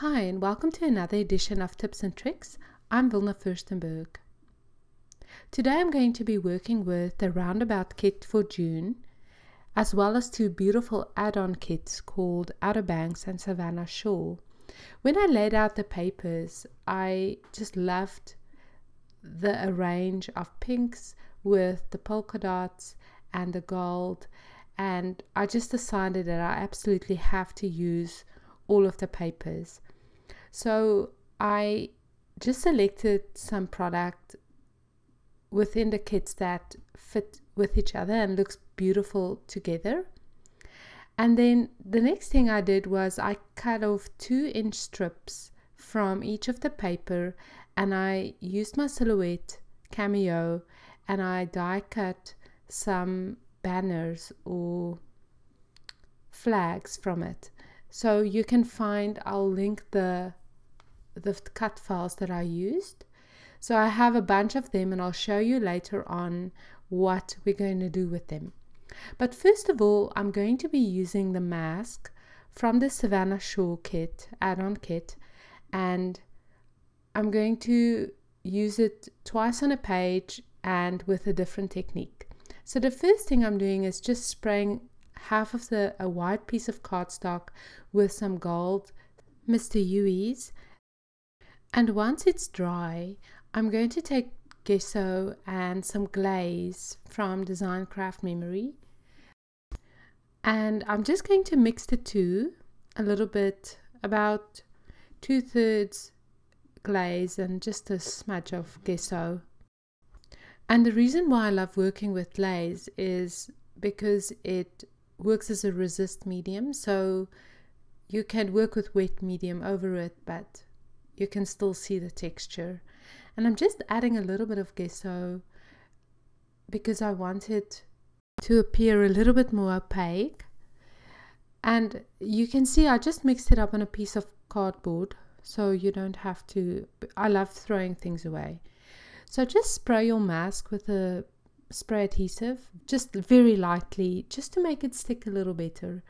Hi and welcome to another edition of Tips and Tricks. I'm Wilna Furstenberg. Today I'm going to be working with the roundabout kit for June, as well as two beautiful add-on kits called Outer Banks and Savannah Shore. When I laid out the papers, I just loved the arrange of pinks with the polka dots and the gold, and I just decided that I absolutely have to use all of the papers. So I just selected some product within the kits that fit with each other and looks beautiful together. And then the next thing I did was I cut off 2-inch strips from each of the paper, and I used my Silhouette Cameo and I die cut some banners or flags from it. So you can find, I'll link the cut files that I used. So I have a bunch of them and I'll show you later on what we're going to do with them. But first of all, I'm going to be using the mask from the Savannah Shore kit, add-on kit, and I'm going to use it twice on a page and with a different technique. So the first thing I'm doing is just spraying half of a white piece of cardstock with some gold Mr. Huey's, and once it's dry I'm going to take gesso and some glaze from Design Craft Memory, and I'm just going to mix the two a little bit, about 2/3 glaze and just a smudge of gesso. And the reason why I love working with glaze is because it works as a resist medium, so you can work with wet medium over it, but you can still see the texture. And I'm just adding a little bit of gesso because I want it to appear a little bit more opaque. And you can see I just mixed it up on a piece of cardboard, so you don't have to. I love throwing things away. So just spray your mask with a spray adhesive, just very lightly, just to make it stick a little better.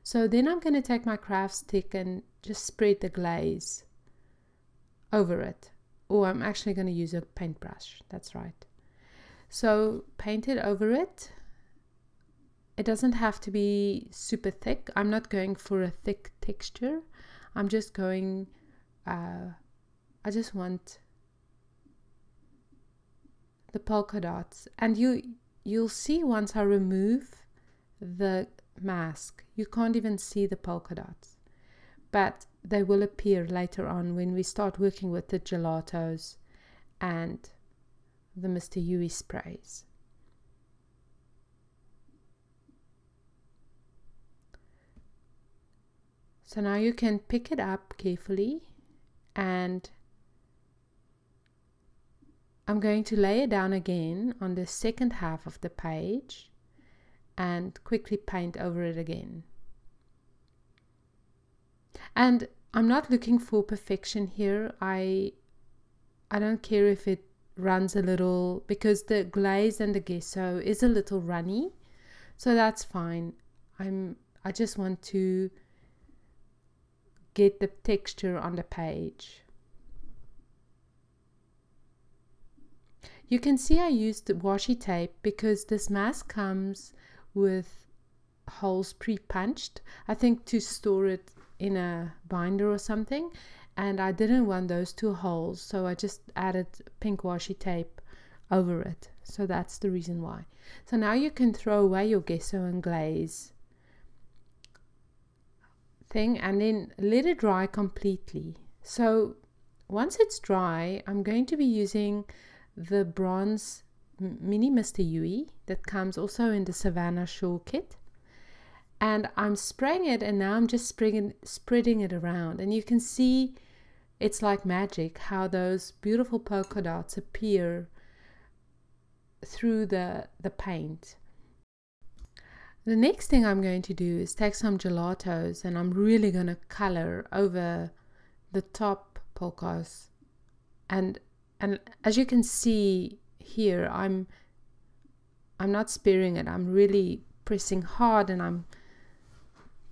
So then I'm going to take my craft stick and just spread the glaze over it. Or I'm actually going to use a paintbrush, that's right. So paint it over it. It doesn't have to be super thick. I'm not going for a thick texture. I'm just going, I just want the polka dots, and you'll see once I remove the mask you can't even see the polka dots, but they will appear later on when we start working with the gelatos and the Mr. Huey sprays. So now you can pick it up carefully, and I'm going to lay it down again on the second half of the page and quickly paint over it again. And I'm not looking for perfection here. I don't care if it runs a little, because the glaze and the gesso is a little runny, so that's fine. I just want to get the texture on the page. You can see I used washi tape because this mask comes with holes pre-punched, I think to store it in a binder or something, and I didn't want those 2 holes, so I just added pink washi tape over it. So that's the reason why. So now you can throw away your gesso and glaze thing and then let it dry completely. So once it's dry, I'm going to be using the bronze mini Mr. Huey that comes also in the Savannah Shore kit, and I'm spraying it, and now I'm just spreading it around, and you can see it's like magic how those beautiful polka dots appear through the paint. The next thing I'm going to do is take some gelatos, and I'm really going to color over the top polkas, and as you can see here, I'm not sparing it. I'm really pressing hard, and I'm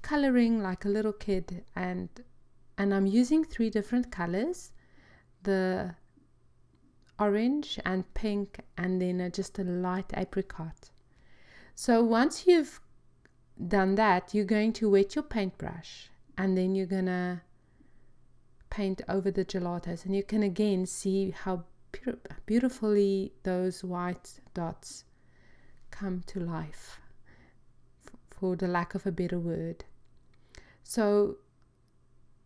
coloring like a little kid, and and I'm using 3 different colors, the orange and pink, and then just a light apricot. So once you've done that, you're going to wet your paintbrush, and then you're gonna paint over the gelatos, and you can again see how beautifully those white dots come to life, for the lack of a better word. So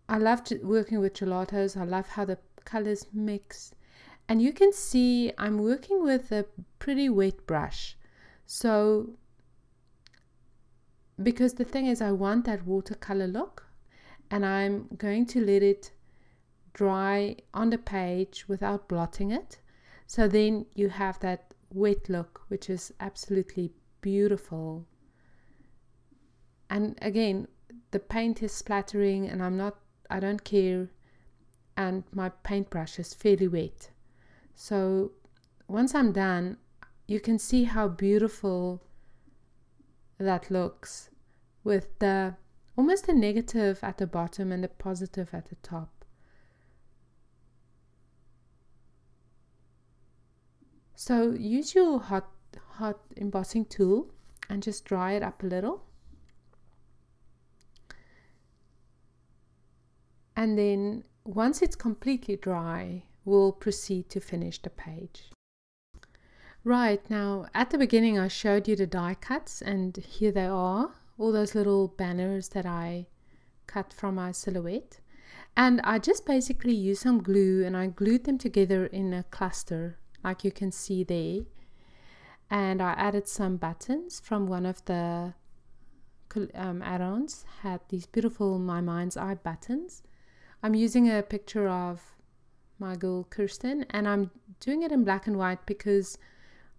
I love working with gelatos. I love how the colors mix, and you can see I'm working with a pretty wet brush. So because the thing is, I want that watercolor look, and I'm going to let it dry on the page without blotting it. So then you have that wet look, which is absolutely beautiful. And again, the paint is splattering, and I don't care, and my paintbrush is fairly wet. So once I'm done, you can see how beautiful that looks, with the almost a negative at the bottom and the positive at the top. So use your hot embossing tool and just dry it up a little. And then once it's completely dry, we'll proceed to finish the page. Right, now at the beginning I showed you the die cuts, and here they are, all those little banners that I cut from my silhouette. And I just basically used some glue and I glued them together in a cluster, like you can see there. And I added some buttons from one of the add-ons, had these beautiful My Mind's Eye buttons. I'm using a picture of my girl Kirsten, and I'm doing it in black and white because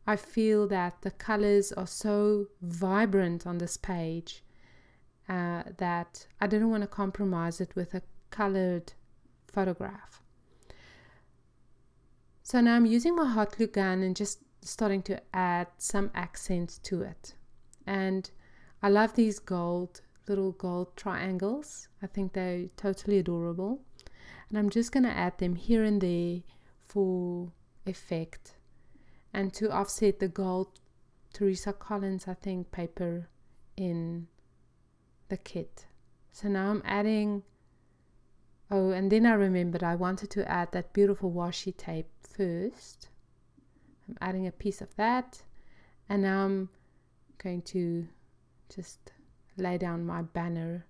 I feel that the colors are so vibrant on this page that I didn't want to compromise it with a colored photograph. So now I'm using my hot glue gun and just starting to add some accents to it. And I love these little gold triangles. I think they're totally adorable. And I'm just going to add them here and there for effect, and to offset the gold Teresa Collins, I think, paper in the kit. So now I'm adding, oh, and then I remembered I wanted to add that beautiful washi tape first. I'm adding a piece of that, and now I'm going to just lay down my banner.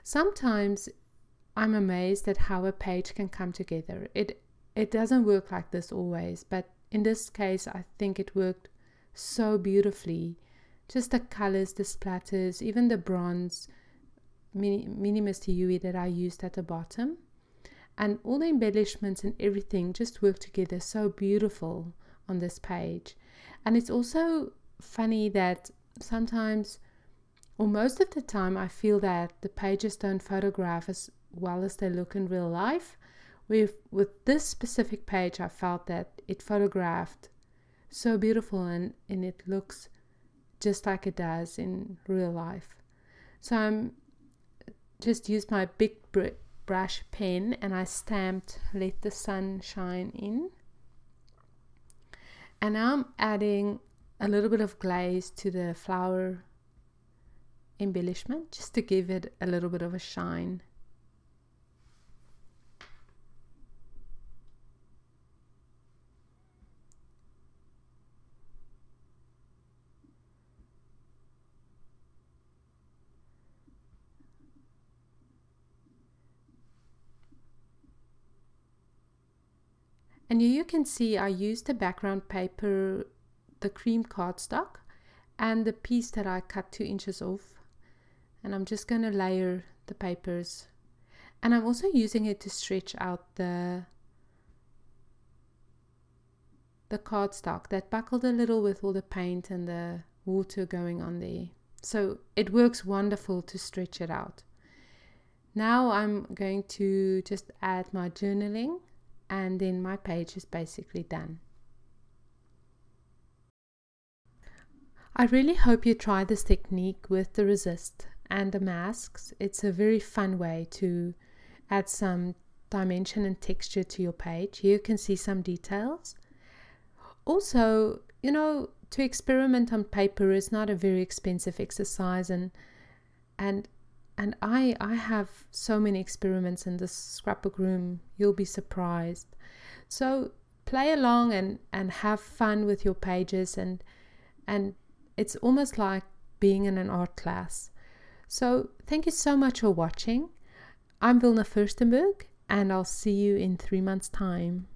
Sometimes I'm amazed at how a page can come together. It doesn't work like this always, but in this case I think it worked so beautifully. Just the colors, the splatters, even the bronze mini Mr. Yui that I used at the bottom, and all the embellishments and everything just worked together so beautiful on this page. And it's also funny that sometimes, or most of the time, I feel that the pages don't photograph as well as they look in real life. With this specific page, I felt that it photographed so beautiful, and it looks just like it does in real life. So I'm just used my big brush pen, and I stamped "Let the Sun Shine In." And now I'm adding a little bit of glaze to the flower embellishment, just to give it a little bit of a shine. And here you can see I used the background paper, the cream cardstock, and the piece that I cut 2 inches off. And I'm just going to layer the papers, and I'm also using it to stretch out the cardstock that buckled a little with all the paint and the water going on there. So it works wonderful to stretch it out. Now I'm going to just add my journaling and then my page is basically done. I really hope you try this technique with the resist and the masks. It's a very fun way to add some dimension and texture to your page. Here you can see some details. Also, you know, to experiment on paper is not a very expensive exercise, and I have so many experiments in this scrapbook room, you'll be surprised. So play along and have fun with your pages, and it's almost like being in an art class. So thank you so much for watching. I'm Wilna Furstenberg, and I'll see you in 3 months' time.